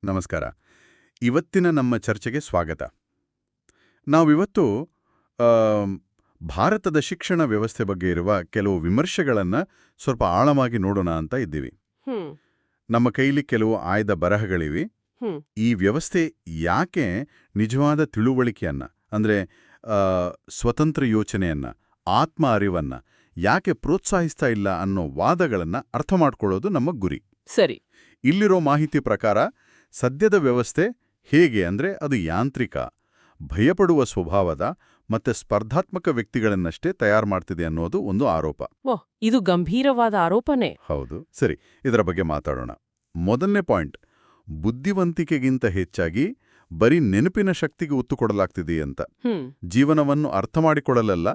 ನಮಸ್ಕಾರ. ಇವತ್ತಿನ ನಮ್ಮ ಚರ್ಚೆಗೆ ಸ್ವಾಗತ. ನಾವಿವತ್ತು ಆಮ್, ಭಾರತದ ಶಿಕ್ಷಣ ವ್ಯವಸ್ಥೆ ಬಗ್ಗೆ ಇರುವ ಕೆಲವು ವಿಮರ್ಶೆಗಳನ್ನು ಸ್ವಲ್ಪ ಆಳವಾಗಿ ನೋಡೋಣ ಅಂತ ಇದ್ದೀವಿ. ಹ್ಮ್ ನಮ್ಮ ಕೈಲಿ ಕೆಲವು ಆಯ್ದ ಬರಹಗಳಿವೆ. ಹ್ಮ್ ಈ ವ್ಯವಸ್ಥೆ ಯಾಕೆ ನಿಜವಾದ ತಿಳುವಳಿಕೆಯನ್ನ ಅಂದ್ರೆ ಆ, ಸ್ವತಂತ್ರ ಯೋಚನೆಯನ್ನ, ಆತ್ಮ ಅರಿವನ್ನ ಯಾಕೆ ಪ್ರೋತ್ಸಾಹಿಸ್ತಾ ಇಲ್ಲ ಅನ್ನೋ ವಾದಗಳನ್ನ ಅರ್ಥ ಮಾಡ್ಕೊಳ್ಳೋದು ನಮ್ಮ ಗುರಿ. ಸರಿ. ಇಲ್ಲಿರೋ ಮಾಹಿತಿ ಪ್ರಕಾರ ಸದ್ಯದ ವ್ಯವಸ್ಥೆ ಹೇಗೆ ಅಂದ್ರೆ ಅದು ಯಾಂತ್ರಿಕ, ಭಯಪಡುವ ಸ್ವಭಾವದ ಮತ್ತೆ ಸ್ಪರ್ಧಾತ್ಮಕ ವ್ಯಕ್ತಿಗಳನ್ನಷ್ಟೇ ತಯಾರು ಮಾಡ್ತಿದೆ ಅನ್ನೋದು ಒಂದು ಆರೋಪ. ಓಹ್, ಇದು ಗಂಭೀರವಾದ ಆರೋಪನೇ. ಹೌದು. ಸರಿ, ಇದರ ಬಗ್ಗೆ ಮಾತಾಡೋಣ. ಮೊದಲನೇ ಪಾಯಿಂಟ್, ಬುದ್ಧಿವಂತಿಕೆಗಿಂತ ಹೆಚ್ಚಾಗಿ ಬರೀ ನೆನಪಿನ ಶಕ್ತಿಗೆ ಒತ್ತು ಕೊಡಲಾಗ್ತಿದೆ ಅಂತ. ಹ್ಮ್ ಜೀವನವನ್ನು ಅರ್ಥ ಮಾಡಿಕೊಳ್ಳಲಲ್ಲ,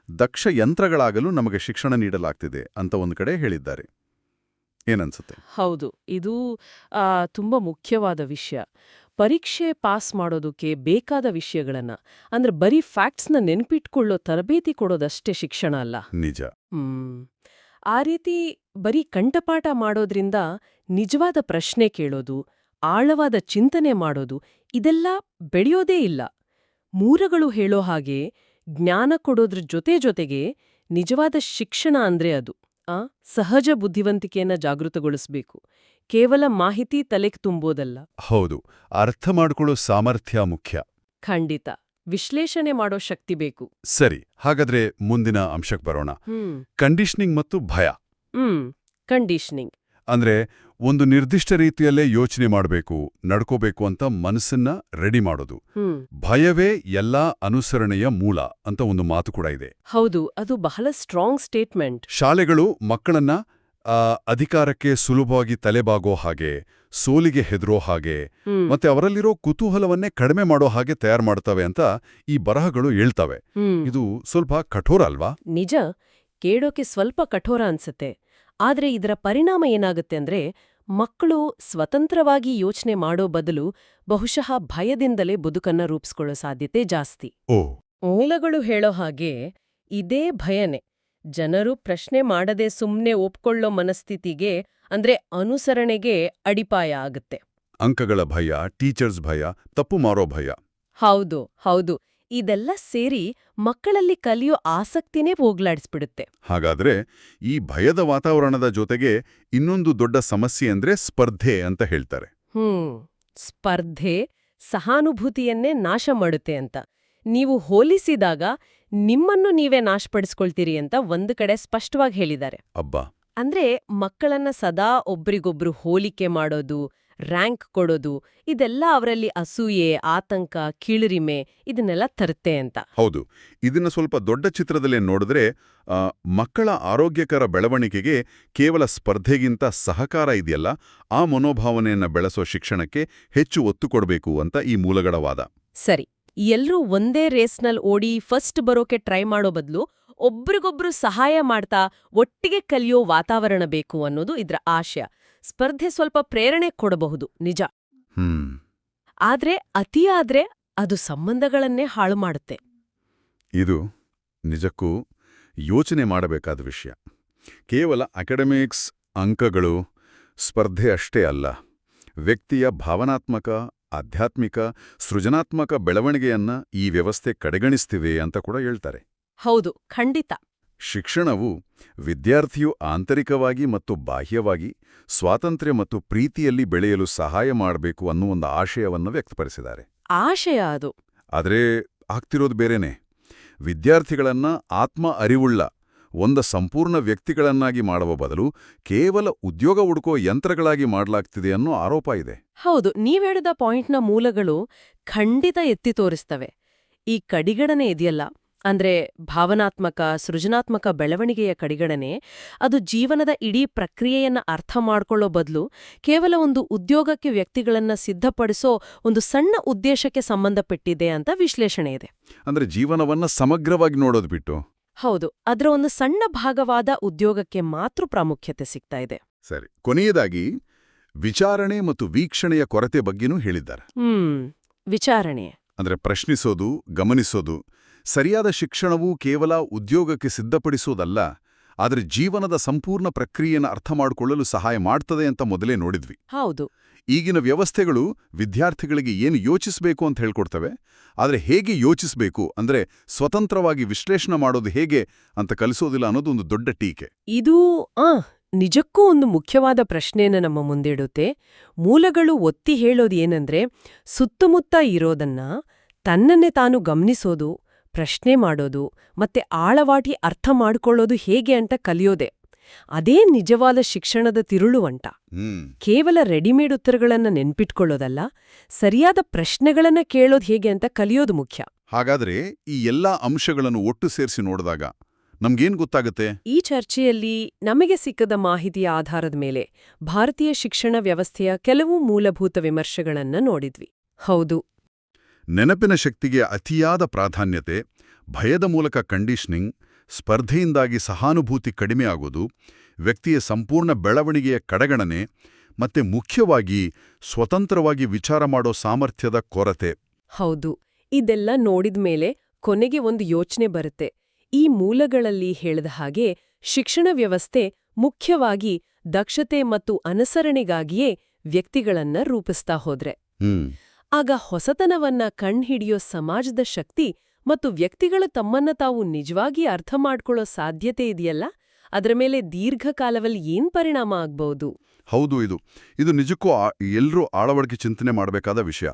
ದಕ್ಷ ಯಂತ್ರಗಳಾಗಲು ನಮಗೆ ಶಿಕ್ಷಣ ನೀಡಲಾಗ್ತಿದೆ ಅಂತ ಒಂದು ಕಡೆ ಹೇಳಿದ್ದಾರೆ. ಏನನ್ಸುತ್ತೆ? ಹೌದು, ಇದು ತುಂಬಾ ಮುಖ್ಯವಾದ ವಿಷಯ. ಪರೀಕ್ಷೆ ಪಾಸ್ ಮಾಡೋದಕ್ಕೆ ಬೇಕಾದ ವಿಷಯಗಳನ್ನ ಅಂದ್ರೆ ಬರೀ ಫ್ಯಾಕ್ಟ್ಸ್ನ ನೆನ್ಪಿಟ್ಕೊಳ್ಳೋ ತರಬೇತಿ ಕೊಡೋದಷ್ಟೇ ಶಿಕ್ಷಣ ಅಲ್ಲ. ನಿಜ. ಆ ರೀತಿ ಬರೀ ಕಂಠಪಾಠ ಮಾಡೋದ್ರಿಂದ ನಿಜವಾದ ಪ್ರಶ್ನೆ ಕೇಳೋದು, ಆಳವಾದ ಚಿಂತನೆ ಮಾಡೋದು ಇದೆಲ್ಲ ಬೆಳೆಯೋದೇ ಇಲ್ಲ. ಮೂರಗಳು ಹೇಳೋ ಹಾಗೆ ಜ್ಞಾನ ಕೊಡೋದ್ರ ಜೊತೆಗೆ ನಿಜವಾದ ಶಿಕ್ಷಣ ಅಂದ್ರೆ ಅದು ಸಹಜ ಬುದ್ಧಿವಂತಿಕೆಯನ್ನ ಜಾಗೃತಗೊಳಿಸ್ಬೇಕು. ಕೇವಲ ಮಾಹಿತಿ ತಲೆಗೆ ತುಂಬೋದಲ್ಲ. ಹೌದು, ಅರ್ಥ ಮಾಡ್ಕೊಳ್ಳೋ ಸಾಮರ್ಥ್ಯ ಮುಖ್ಯ. ಖಂಡಿತ. ವಿಶ್ಲೇಷಣೆ ಮಾಡೋ ಶಕ್ತಿ ಬೇಕು. ಸರಿ, ಹಾಗಾದ್ರೆ ಮುಂದಿನ ಅಂಶಕ್ಕೆ ಬರೋಣ. ಕಂಡೀಷನಿಂಗ್ ಮತ್ತು ಭಯ. ಕಂಡೀಷನಿಂಗ್ ಅಂದ್ರೆ ಒಂದು ನಿರ್ದಿಷ್ಟ ರೀತಿಯಲ್ಲೇ ಯೋಚನೆ ಮಾಡಬೇಕು, ನಡ್ಕೋಬೇಕು ಅಂತ ಮನಸ್ಸನ್ನ ರೆಡಿ ಮಾಡೋದು. ಭಯವೇ ಎಲ್ಲಾ ಅನುಸರಣೆಯ ಮೂಲ ಅಂತ ಒಂದು ಮಾತು ಕೂಡ ಇದೆ. ಹೌದು, ಅದು ಬಹಳ ಸ್ಟ್ರಾಂಗ್ ಸ್ಟೇಟ್ಮೆಂಟ್. ಶಾಲೆಗಳು ಮಕ್ಕಳನ್ನ ಅಧಿಕಾರಕ್ಕೆ ಸುಲಭವಾಗಿ ತಲೆಬಾಗೋ ಹಾಗೆ, ಸೋಲಿಗೆ ಹೆದರೋ ಹಾಗೆ ಮತ್ತೆ ಅವರಲ್ಲಿರೋ ಕುತೂಹಲವನ್ನೇ ಕಡಿಮೆ ಮಾಡೋ ಹಾಗೆ ತಯಾರು ಮಾಡ್ತವೆ ಅಂತ ಈ ಬರಹಗಳು ಹೇಳ್ತವೆ. ಇದು ಸ್ವಲ್ಪ ಕಠೋರ ಅಲ್ವಾ? ನಿಜ, ಕೇಳೋಕೆ ಸ್ವಲ್ಪ ಕಠೋರ ಅನ್ಸುತ್ತೆ. ಆದ್ರೆ ಇದರ ಪರಿಣಾಮ ಏನಾಗುತ್ತೆ ಅಂದ್ರೆ ಮಕ್ಕಳು ಸ್ವತಂತ್ರವಾಗಿ ಯೋಚನೆ ಮಾಡೋ ಬದಲು ಬಹುಶಃ ಭಯದಿಂದಲೇ ಬದುಕನ್ನ ರೂಪಿಸ್ಕೊಳ್ಳೋ ಸಾಧ್ಯತೆ ಜಾಸ್ತಿ. ಮೂಲಗಳು ಹೇಳೋ ಹಾಗೆ ಇದೇ ಭಯನೇ ಜನರು ಪ್ರಶ್ನೆ ಮಾಡದೆ ಸುಮ್ನೆ ಒಪ್ಕೊಳ್ಳೋ ಮನಸ್ಥಿತಿಗೆ ಅಂದ್ರೆ ಅನುಸರಣೆಗೆ ಅಡಿಪಾಯ ಆಗುತ್ತೆ. ಅಂಕಗಳ ಭಯ, ಟೀಚರ್ಸ್ ಭಯ, ತಪ್ಪು ಮಾರೋ ಭಯ. ಹೌದು, ಇದೆಲ್ಲ ಸೇರಿ ಮಕ್ಕಳಲ್ಲಿ ಕಲಿಯೋ ಆಸಕ್ತಿನೇ ಹೋಗ್ಲಾಡಿಸ್ಬಿಡುತ್ತೆ. ಹಾಗಾದ್ರೆ ಈ ಭಯದ ವಾತಾವರಣದ ಜೊತೆಗೆ ಇನ್ನೊಂದು ದೊಡ್ಡ ಸಮಸ್ಯೆ ಅಂದ್ರೆ ಸ್ಪರ್ಧೆ ಅಂತ ಹೇಳ್ತಾರೆ. ಸ್ಪರ್ಧೆ ಸಹಾನುಭೂತಿಯನ್ನೇ ನಾಶ ಮಾಡುತ್ತೆ ಅಂತ. ನೀವು ಹೋಲಿಸಿದಾಗ ನಿಮ್ಮನ್ನು ನೀವೇ ನಾಶಪಡಿಸ್ಕೊಳ್ತೀರಿ ಅಂತ ಒಂದು ಕಡೆ ಸ್ಪಷ್ಟವಾಗಿ ಹೇಳಿದ್ದಾರೆ. ಅಬ್ಬಾ. ಅಂದ್ರೆ ಮಕ್ಕಳನ್ನ ಸದಾ ಒಬ್ರಿಗೊಬ್ರು ಹೋಲಿಕೆ ಮಾಡೋದು, ರ್ಯಾಂಕ್ ಕೊಡೋದು ಇದೆಲ್ಲ ಅವರಲ್ಲಿ ಅಸೂಯೆ, ಆತಂಕ, ಕೀಳರಿಮೆ ಇದನ್ನೆಲ್ಲ ತರುತ್ತೆ ಅಂತ. ಹೌದು, ಇದನ್ನ ಸ್ವಲ್ಪ ದೊಡ್ಡ ಚಿತ್ರದಲ್ಲೇ ನೋಡಿದ್ರೆ ಮಕ್ಕಳ ಆರೋಗ್ಯಕರ ಬೆಳವಣಿಗೆಗೆ ಕೇವಲ ಸ್ಪರ್ಧೆಗಿಂತ ಸಹಕಾರ ಇದೆಯಲ್ಲ, ಆ ಮನೋಭಾವನೆಯನ್ನ ಬೆಳೆಸೋ ಶಿಕ್ಷಣಕ್ಕೆ ಹೆಚ್ಚು ಒತ್ತು ಕೊಡಬೇಕು ಅಂತ ಈ ಮೂಲಗಳ ವಾದ. ಸರಿ, ಎಲ್ರೂ ಒಂದೇ ರೇಸ್ನಲ್ಲಿ ಓಡಿ ಫಸ್ಟ್ ಬರೋಕೆ ಟ್ರೈ ಮಾಡೋ ಬದಲು ಒಬ್ರಿಗೊಬ್ರು ಸಹಾಯ ಮಾಡ್ತಾ ಒಟ್ಟಿಗೆ ಕಲಿಯೋ ವಾತಾವರಣ ಬೇಕು ಅನ್ನೋದು ಇದ್ರ ಆಶಯ. ಸ್ಪರ್ಧೆ ಸ್ವಲ್ಪ ಪ್ರೇರಣೆ ಕೊಡಬಹುದು, ನಿಜ. ಆದ್ರೆ ಅತಿಯಾದ್ರೆ ಅದು ಸಂಬಂಧಗಳನ್ನೇ ಹಾಳು ಮಾಡುತ್ತೆ. ಇದು ನಿಜಕ್ಕೂ ಯೋಚನೆ ಮಾಡಬೇಕಾದ ವಿಷಯ. ಕೇವಲ ಅಕಾಡೆಮಿಕ್ಸ್, ಅಂಕಗಳು, ಸ್ಪರ್ಧೆ ಅಷ್ಟೇ ಅಲ್ಲ, ವ್ಯಕ್ತಿಯ ಭಾವನಾತ್ಮಕ, ಆಧ್ಯಾತ್ಮಿಕ, ಸೃಜನಾತ್ಮಕ ಬೆಳವಣಿಗೆಯನ್ನ ಈ ವ್ಯವಸ್ಥೆ ಕಡೆಗಣಿಸ್ತಿವೆ ಅಂತ ಕೂಡ ಹೇಳ್ತಾರೆ. ಹೌದು, ಖಂಡಿತ. ಶಿಕ್ಷಣವು ವಿದ್ಯಾರ್ಥಿಯು ಆಂತರಿಕವಾಗಿ ಮತ್ತು ಬಾಹ್ಯವಾಗಿ ಸ್ವಾತಂತ್ರ್ಯ ಮತ್ತು ಪ್ರೀತಿಯಲ್ಲಿ ಬೆಳೆಯಲು ಸಹಾಯ ಮಾಡಬೇಕು ಅನ್ನೋ ಒಂದು ಆಶಯವನ್ನು ವ್ಯಕ್ತಪಡಿಸಿದ್ದಾರೆ. ಆಶಯ ಅದು. ಆದರೆ ಆಗ್ತಿರೋದು ಬೇರೆನೆ. ವಿದ್ಯಾರ್ಥಿಗಳನ್ನ ಆತ್ಮ ಅರಿವುಳ್ಳ ಒಂದು ಸಂಪೂರ್ಣ ವ್ಯಕ್ತಿಗಳನ್ನಾಗಿ ಮಾಡುವ ಬದಲು ಕೇವಲ ಉದ್ಯೋಗ ಹುಡುಕೋ ಯಂತ್ರಗಳಾಗಿ ಮಾಡಲಾಗ್ತಿದೆ ಅನ್ನೋ ಆರೋಪ ಇದೆ. ಹೌದು, ನೀವೇಳಿದ ಪಾಯಿಂಟ್ನ ಮೂಲಗಳು ಖಂಡಿತ ಎತ್ತಿ ತೋರಿಸ್ತವೆ. ಈ ಕಡಿಗಡನೆ ಇದೆಯಲ್ಲ, ಅಂದ್ರೆ ಭಾವನಾತ್ಮಕ, ಸೃಜನಾತ್ಮಕ ಬೆಳವಣಿಗೆಯ ಕಡಿಗಡನೆ, ಅದು ಜೀವನದ ಇಡೀ ಪ್ರಕ್ರಿಯೆಯನ್ನ ಅರ್ಥ ಮಾಡ್ಕೊಳ್ಳೋ ಬದಲು ಕೇವಲ ಒಂದು ಉದ್ಯೋಗಕ್ಕೆ ವ್ಯಕ್ತಿಗಳನ್ನ ಸಿದ್ಧಪಡಿಸೋ ಒಂದು ಸಣ್ಣ ಉದ್ದೇಶಕ್ಕೆ ಸಂಬಂಧಪಟ್ಟಿದೆ ಅಂತ ವಿಶ್ಲೇಷಣೆ ಇದೆ. ಅಂದ್ರೆ ಜೀವನವನ್ನ ಸಮಗ್ರವಾಗಿ ನೋಡೋದು ಬಿಟ್ಟು. ಹೌದು, ಅದರ ಒಂದು ಸಣ್ಣ ಭಾಗವಾದ ಉದ್ಯೋಗಕ್ಕೆ ಮಾತ್ರ ಪ್ರಾಮುಖ್ಯತೆ ಸಿಗ್ತಾ ಇದೆ. ಸರಿ, ಕೊನೆಯದಾಗಿ ವಿಚಾರಣೆ ಮತ್ತು ವೀಕ್ಷಣೆಯ ಕೊರತೆ ಬಗ್ಗೆನೂ ಹೇಳಿದ್ದಾರೆ. ವಿಚಾರಣೆ ಅಂದ್ರೆ ಪ್ರಶ್ನಿಸೋದು, ಗಮನಿಸೋದು. ಸರಿಯಾದ ಶಿಕ್ಷಣವು ಕೇವಲ ಉದ್ಯೋಗಕ್ಕೆ ಸಿದ್ಧಪಡಿಸೋದಲ್ಲ, ಆದರೆ ಜೀವನದ ಸಂಪೂರ್ಣ ಪ್ರಕ್ರಿಯೆಯನ್ನು ಅರ್ಥ ಮಾಡಿಕೊಳ್ಳಲು ಸಹಾಯ ಮಾಡ್ತದೆ ಅಂತ ಮೊದಲೇ ನೋಡಿದ್ವಿ. ಹೌದು. ಈಗಿನ ವ್ಯವಸ್ಥೆಗಳು ವಿದ್ಯಾರ್ಥಿಗಳಿಗೆ ಏನು ಯೋಚಿಸಬೇಕು ಅಂತ ಹೇಳ್ಕೊಡ್ತವೆ, ಆದರೆ ಹೇಗೆ ಯೋಚಿಸಬೇಕು ಅಂದ್ರೆ ಸ್ವತಂತ್ರವಾಗಿ ವಿಶ್ಲೇಷಣೆ ಮಾಡೋದು ಹೇಗೆ ಅಂತ ಕಲಿಸೋದಿಲ್ಲ ಅನ್ನೋದು ಒಂದು ದೊಡ್ಡ ಟೀಕೆ. ಇದು ನಿಜಕ್ಕೂ ಒಂದು ಮುಖ್ಯವಾದ ಪ್ರಶ್ನೆಯನ್ನು ನಮ್ಮ ಮುಂದಿಡುತ್ತೆ. ಮೂಲಗಳು ಒತ್ತಿ ಹೇಳೋದು ಏನಂದ್ರೆ, ಸುತ್ತಮುತ್ತ ಇರೋದನ್ನ ತನ್ನನ್ನೇ ತಾನು ಗಮನಿಸೋದು, ಪ್ರಶ್ನೆ ಮಾಡೋದು ಮತ್ತೆ ಆಳವಾಟಿ ಅರ್ಥ ಮಾಡ್ಕೊಳ್ಳೋದು ಹೇಗೆ ಅಂತ ಕಲಿಯೋದೆ. ಅದೇ ನಿಜವಾದ ಶಿಕ್ಷಣದ ತಿರುಳುವಂಟ. ಕೇವಲ ರೆಡಿಮೇಡ್ ಉತ್ತರಗಳನ್ನ ನೆನ್ಪಿಟ್ಕೊಳ್ಳೋದಲ್ಲ, ಸರಿಯಾದ ಪ್ರಶ್ನೆಗಳನ್ನ ಕೇಳೋದು ಹೇಗೆ ಅಂತ ಕಲಿಯೋದು ಮುಖ್ಯ. ಹಾಗಾದ್ರೆ ಈ ಎಲ್ಲಾ ಅಂಶಗಳನ್ನು ಒಟ್ಟು ಸೇರಿಸಿ ನೋಡಿದಾಗ ನಮ್ಗೇನ್ ಗೊತ್ತಾಗುತ್ತೆ? ಈ ಚರ್ಚೆಯಲ್ಲಿ ನಮಗೆ ಸಿಕ್ಕದ ಮಾಹಿತಿಯ ಆಧಾರದ ಮೇಲೆ ಭಾರತೀಯ ಶಿಕ್ಷಣ ವ್ಯವಸ್ಥೆಯ ಕೆಲವು ಮೂಲಭೂತ ವಿಮರ್ಶೆಗಳನ್ನ ನೋಡಿದ್ವಿ. ಹೌದು, ನೆನಪಿನ ಶಕ್ತಿಗೆ ಅತಿಯಾದ ಪ್ರಾಧಾನ್ಯತೆ, ಭಯದ ಮೂಲಕ ಕಂಡೀಷನಿಂಗ್, ಸ್ಪರ್ಧೆಯಿಂದಾಗಿ ಸಹಾನುಭೂತಿ ಕಡಿಮೆಯಾಗೋದು, ವ್ಯಕ್ತಿಯ ಸಂಪೂರ್ಣ ಬೆಳವಣಿಗೆಯ ಕಡೆಗಣನೆ ಮತ್ತೆ ಮುಖ್ಯವಾಗಿ ಸ್ವತಂತ್ರವಾಗಿ ವಿಚಾರ ಮಾಡೋ ಸಾಮರ್ಥ್ಯದ ಕೊರತೆ. ಹೌದು. ಇದೆಲ್ಲ ನೋಡಿದ್ಮೇಲೆ ಕೊನೆಗೆ ಒಂದು ಯೋಚನೆ ಬರುತ್ತೆ. ಈ ಮೂಲಗಳಲ್ಲಿ ಹೇಳಿದ ಹಾಗೆ ಶಿಕ್ಷಣ ವ್ಯವಸ್ಥೆ ಮುಖ್ಯವಾಗಿ ದಕ್ಷತೆ ಮತ್ತು ಅನುಸರಣೆಗಾಗಿಯೇ ವ್ಯಕ್ತಿಗಳನ್ನ ರೂಪಿಸ್ತಾ ಹೋದ್ರೆ, ಆಗ ಹೊಸತನವನ್ನ ಕಣ್ಹಿಡಿಯೋ ಸಮಾಜದ ಶಕ್ತಿ ಮತ್ತು ವ್ಯಕ್ತಿಗಳ ತಮ್ಮನ್ನ ತಾವು ನಿಜವಾಗಿ ಅರ್ಥ ಮಾಡ್ಕೊಳ್ಳೋ ಸಾಧ್ಯತೆ ಇದೆಯಲ್ಲ, ಅದರ ಮೇಲೆ ದೀರ್ಘಕಾಲದಲ್ಲಿ ಏನ್ ಪರಿಣಾಮ ಆಗ್ಬಹುದು? ಹೌದು, ಇದು ನಿಜಕ್ಕೂ ಎಲ್ಲರೂ ಆಳವಡಿಕೆ ಚಿಂತನೆ ಮಾಡಬೇಕಾದ ವಿಷಯ.